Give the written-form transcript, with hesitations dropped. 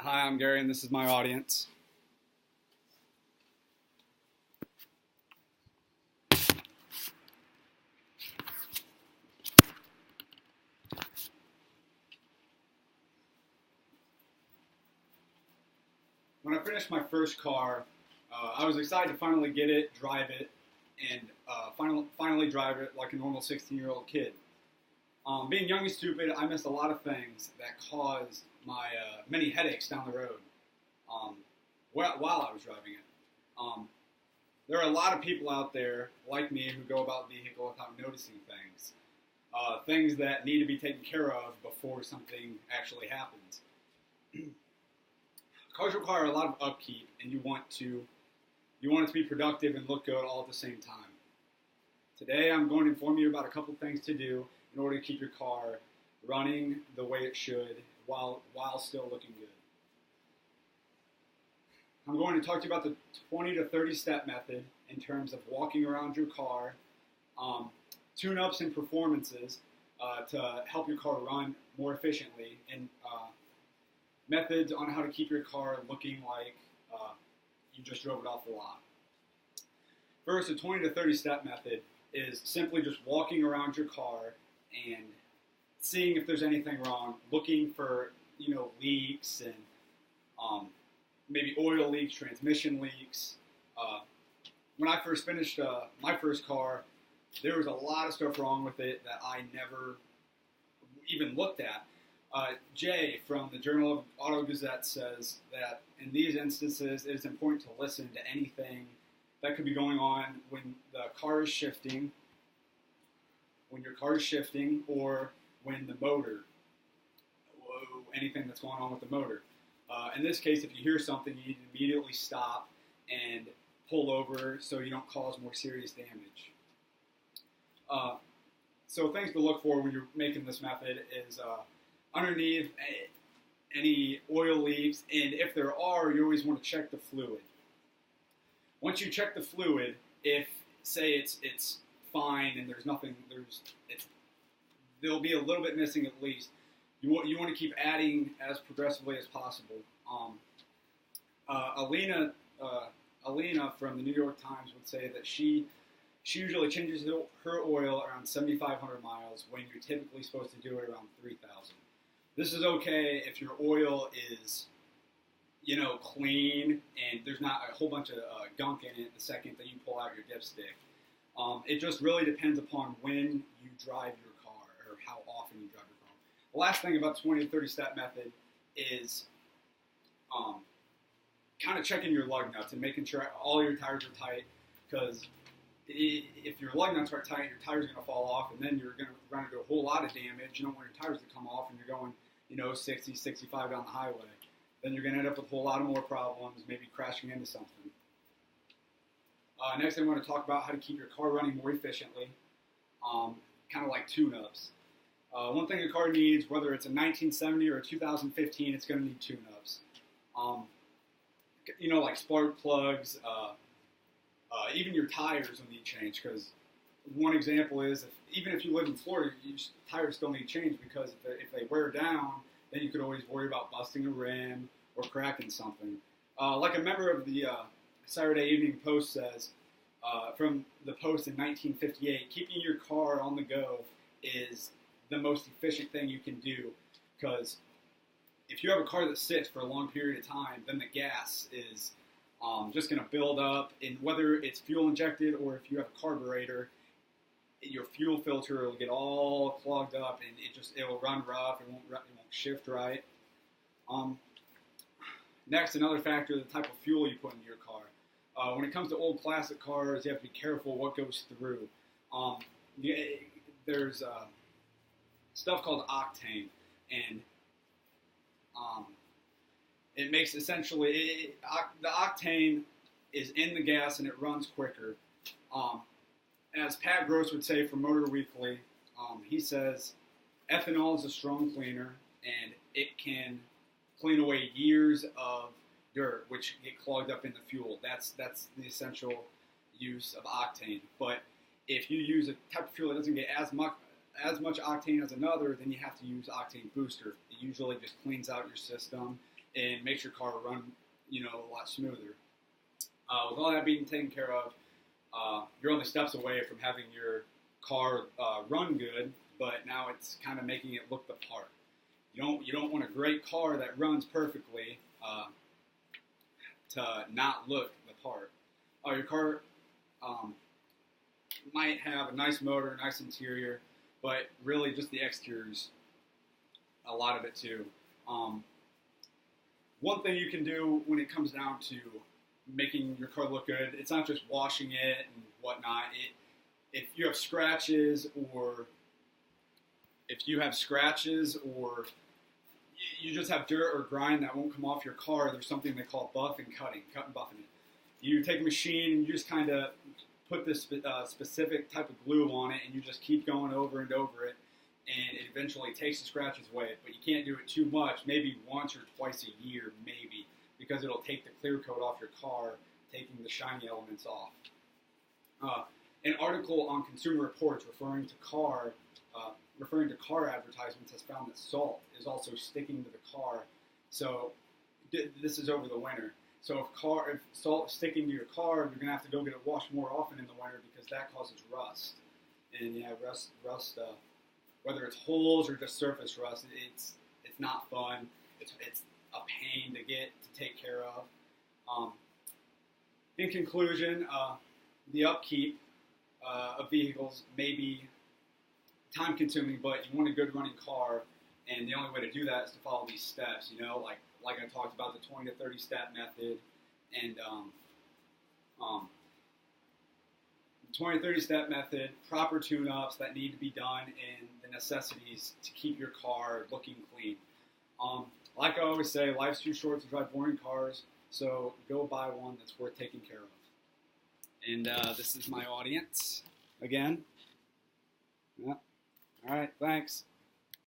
Hi, I'm Gary, and this is my audience. When I finished my first car, I was excited to finally get it, drive it, and finally drive it like a normal 16-year-old kid. Being young and stupid, I missed a lot of things that caused my many headaches down the road while I was driving it. There are a lot of people out there like me who go about the vehicle without noticing things that need to be taken care of before something actually happens. Cars require a lot of upkeep, and you want it to be productive and look good all at the same time. Today, I'm going to inform you about a couple things to do in order to keep your car running the way it should while still looking good. I'm going to talk to you about the 20 to 30 step method in terms of walking around your car, tune-ups and performances to help your car run more efficiently, and methods on how to keep your car looking like you just drove it off the lot. First, the 20 to 30 step method is simply just walking around your car and seeing if there's anything wrong, looking for leaks and maybe oil leaks, transmission leaks. When I first finished my first car, there was a lot of stuff wrong with it that I never even looked at. Jay from the Journal of Auto Gazette says that in these instances, it is important to listen to anything that could be going on when the car is shifting, or when the motor, anything that's going on with the motor. In this case, if you hear something, you need to immediately stop and pull over so you don't cause more serious damage. So things to look for when you're making this method is underneath any oil leaks, and if there are, you always want to check the fluid. Once you check the fluid, if say it's fine and there's nothing, there'll be a little bit missing at least. You want to keep adding as progressively as possible. Alina from the New York Times would say that she usually changes her oil around 7,500 miles when you're typically supposed to do it around 3,000. This is okay if your oil is, clean and there's not a whole bunch of gunk in it the second that you pull out your dipstick. It just really depends upon when you drive your car or how often you drive your car. The last thing about 20 to 30 step method is kind of checking your lug nuts and making sure all your tires are tight, because if your lug nuts aren't tight, your tires are going to fall off, and then you're going to run into a whole lot of damage. You don't want your tires to come off and you're going 60, 65 down the highway. Then you're going to end up with a whole lot of more problems, maybe crashing into something. Next, I want to talk about how to keep your car running more efficiently, kind of like tune-ups. One thing a car needs, whether it's a 1970 or a 2015, it's going to need tune-ups. Like spark plugs, even your tires will need change, because one example is even if you live in Florida, your tires still need change, because if they wear down, then you could always worry about busting a rim or cracking something. Like a member of the Saturday Evening Post says, from the Post in 1958, keeping your car on the go is the most efficient thing you can do, because if you have a car that sits for a long period of time, then the gas is just going to build up, and whether it's fuel injected or if you have a carburetor, your fuel filter will get all clogged up, and it'll run rough. It won't shift right. Next, another factor, the type of fuel you put in your car. When it comes to old classic cars, you have to be careful what goes through. There's stuff called octane, and it makes the octane is in the gas and it runs quicker. As Pat Gross would say from Motor Weekly, he says ethanol is a strong cleaner, and it can clean away years of dirt which get clogged up in the fuel. That's the essential use of octane. But if you use a type of fuel that doesn't get as much octane as another, then you have to use octane booster. It usually just cleans out your system and makes your car run, a lot smoother. With all that being taken care of, you're only steps away from having your car run good, but now it's kind of making it look the part. You don't want a great car that runs perfectly to not look the part. Your car might have a nice motor, nice interior, but really just the exterior's a lot of it too. One thing you can do when it comes down to making your car look good, it's not just washing it and whatnot. If you have scratches or you just have dirt or grime that won't come off your car, there's something they call cut and buffing it. You take a machine and you just kind of put this specific type of glue on it, and you just keep going over and over it, and it eventually takes the scratches away. But you can't do it too much, maybe once or twice a year, maybe, because it'll take the clear coat off your car, taking the shiny elements off. An article on Consumer Reports referring to car advertisements has found that salt is also sticking to the car. So this is over the winter. So if salt is sticking to your car, you're going to have to go get it washed more often in the winter because that causes rust. And rust, whether it's holes or just surface rust, it's not fun. It's a pain to take care of. In conclusion, the upkeep of vehicles may be time-consuming, but you want a good running car, and the only way to do that is to follow these steps. Like I talked about, the 20 to 30 step method, and the 20 to 30 step method, proper tune-ups that need to be done, and the necessities to keep your car looking clean. Like I always say, life's too short to drive boring cars, so go buy one that's worth taking care of. And this is my audience again. Yeah. All right, thanks.